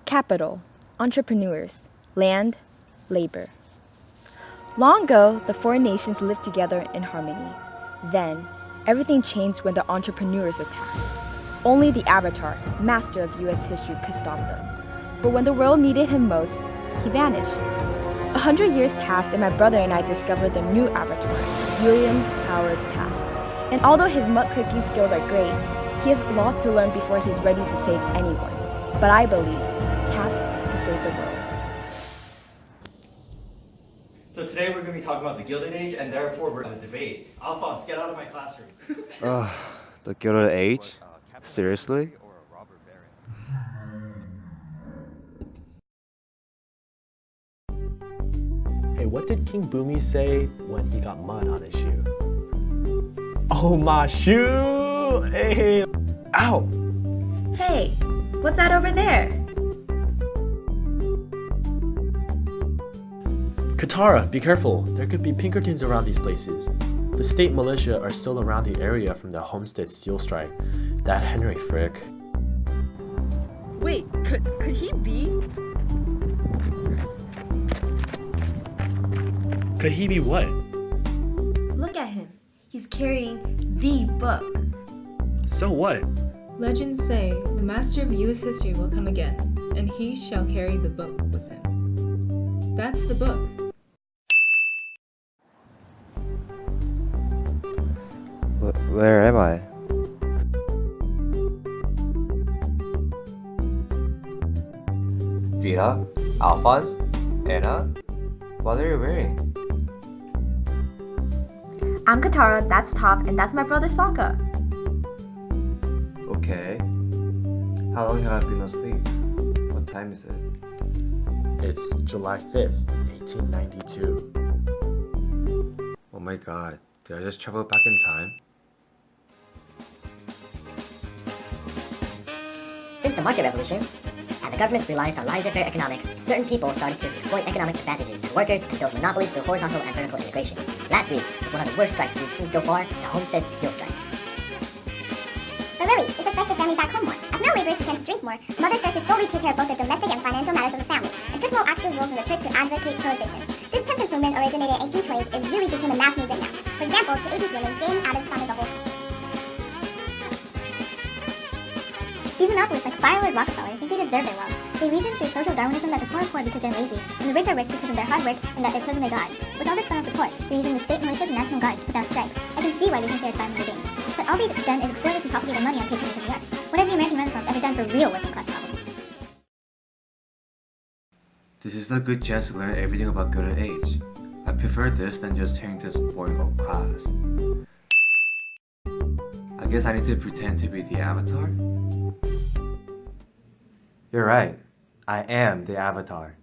Capital, entrepreneurs, land, labor. Long ago, the four nations lived together in harmony. Then, everything changed when the entrepreneurs attacked. Only the Avatar, master of US history, could stop them. But when the world needed him most, he vanished. 100 years passed and my brother and I discovered the new Avatar, William Howard Taft. And although his mud cooking skills are great, he has lots to learn before he's ready to save anyone. But I believe Taft can save the world. So today we're going to be talking about the Gilded Age, and therefore we're going to debate. Alphonse, get out of my classroom. The Gilded Age? Seriously? Hey, what did King Boomy say when he got mud on his shoe? Oh, my shoe! Hey! Ow! Hey, what's that over there? Katara, be careful. There could be Pinkertons around these places. The state militia are still around the area from the Homestead Steel Strike. That Henry Frick. Wait, could he be? Could he be what? Look at him. He's carrying the book. So what? Legends say the master of US history will come again, and he shall carry the book with him. That's the book. Where am I? Vita, Alphonse, Anna, what are you wearing? I'm Katara, that's Toph, and that's my brother Sokka. Okay. How long have I been asleep? What time is it? It's July 5th, 1892. Oh my god, did I just travel back in time? Since the market revolution, and the government's reliance on laissez-faire economics, certain people started to exploit economic advantages to workers and build monopolies through horizontal and vertical integration. Last week was one of the worst strikes we've seen so far, the Homestead Steel Strike. But really, this affected families back home more. As male laborers began to drink more, mothers started to slowly take care of both the domestic and financial matters of the family, and took more active roles in the church to advocate prohibition. This temperance movement originated in 1820s and really became a mass movement now. For example, to aid these women, Jane Addams founded the whole house. These monopolists, like Fire Lord Rockefeller, think they deserve their wealth. They reason through social Darwinism that the poor are poor because they're lazy, and the rich are rich because of their hard work and that they're chosen by God. With all this fund and support, they're using the state militias and national guard to put down strikes. I can see why they think they're driving the game. But all they've done is exploit us and propagate their money on patronage of the arts. What has the American Renaissance ever done for real working class problems? This is a good chance to learn everything about Gilded Age. I prefer this than just hearing this boring old class. I guess I need to pretend to be the Avatar? You're right. I am the Avatar.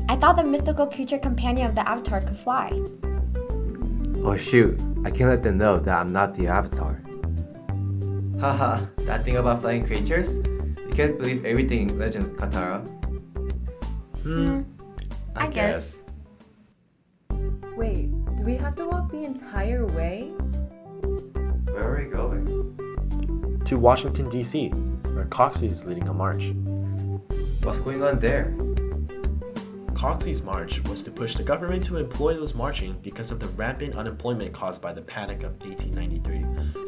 I thought the mystical creature companion of the Avatar could fly. Oh shoot, I can't let them know that I'm not the Avatar. Haha, that thing about flying creatures? You can't believe everything in Legends, Katara. I guess. Wait, do we have to walk the entire way? Where are we going? To Washington, D.C., where Coxey is leading a march. What's going on there? Coxey's march was to push the government to employ those marching because of the rampant unemployment caused by the Panic of 1893,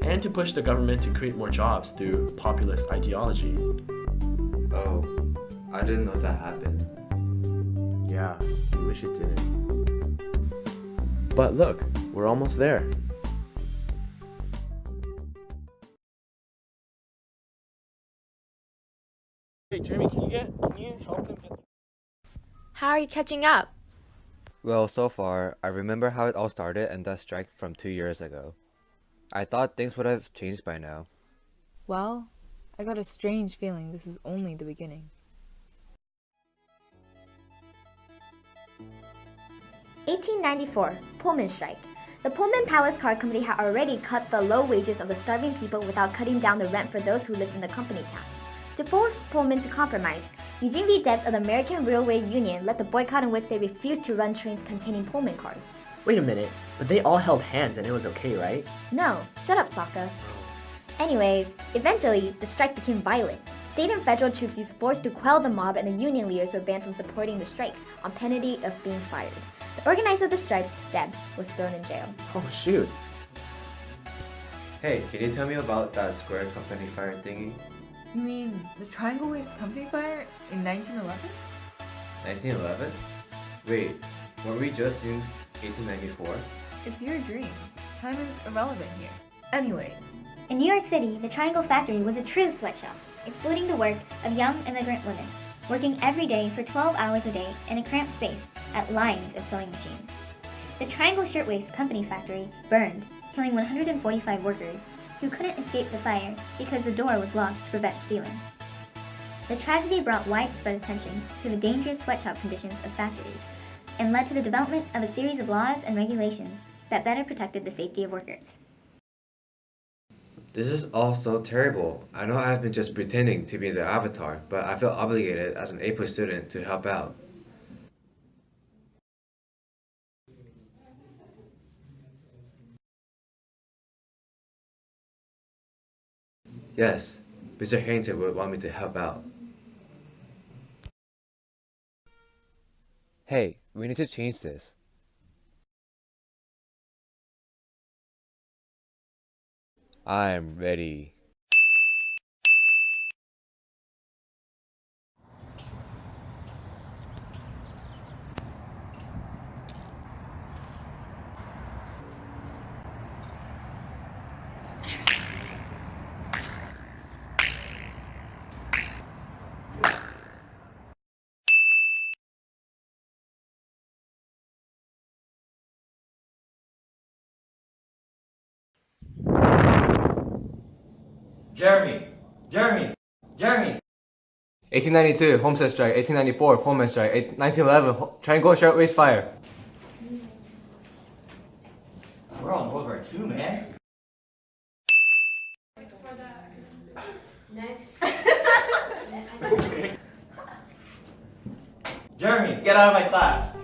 and to push the government to create more jobs through populist ideology. Oh, I didn't know that happened. Yeah, we wish it didn't. But look, we're almost there. Hey Jeremy, can you help them get... How are you catching up? Well, so far, I remember how it all started and that strike from 2 years ago. I thought things would have changed by now. Well, I got a strange feeling this is only the beginning. 1894, Pullman strike. The Pullman Palace Car Company had already cut the low wages of the starving people without cutting down the rent for those who lived in the company town. To force Pullman to compromise, Eugene V. Debs of the American Railway Union led the boycott in which they refused to run trains containing Pullman cars. Wait a minute, but they all held hands and it was okay, right? No, shut up, Sokka. Anyways, eventually, the strike became violent. State and federal troops used force to quell the mob, and the union leaders were banned from supporting the strikes on penalty of being fired. The organizer of the strikes, Debs, was thrown in jail. Oh shoot. Hey, can you tell me about that square company fire thingy? You mean the Triangle Waste Company fire in 1911? 1911? Wait, weren't we just in 1894? It's your dream. Time is irrelevant here. Anyways, In New York City, the Triangle Factory was a true sweatshop, exploiting the work of young immigrant women, working every day for 12 hours a day in a cramped space at lines of sewing machines. The Triangle Shirtwaist Company factory burned, killing 145 workers who couldn't escape the fire because the door was locked to prevent stealing. The tragedy brought widespread attention to the dangerous sweatshop conditions of factories and led to the development of a series of laws and regulations that better protected the safety of workers. This is all so terrible. I know I've been just pretending to be the avatar, but I feel obligated as an APUSH student to help out. Yes, Mr. Harrington would want me to help out. Hey, we need to change this. I'm ready. Jeremy! Jeremy! Jeremy! 1892, Homestead Strike. 1894, Pullman Strike. 1911, Triangle Shirtwaist Fire. We're on World War II, man. Jeremy, get out of my class!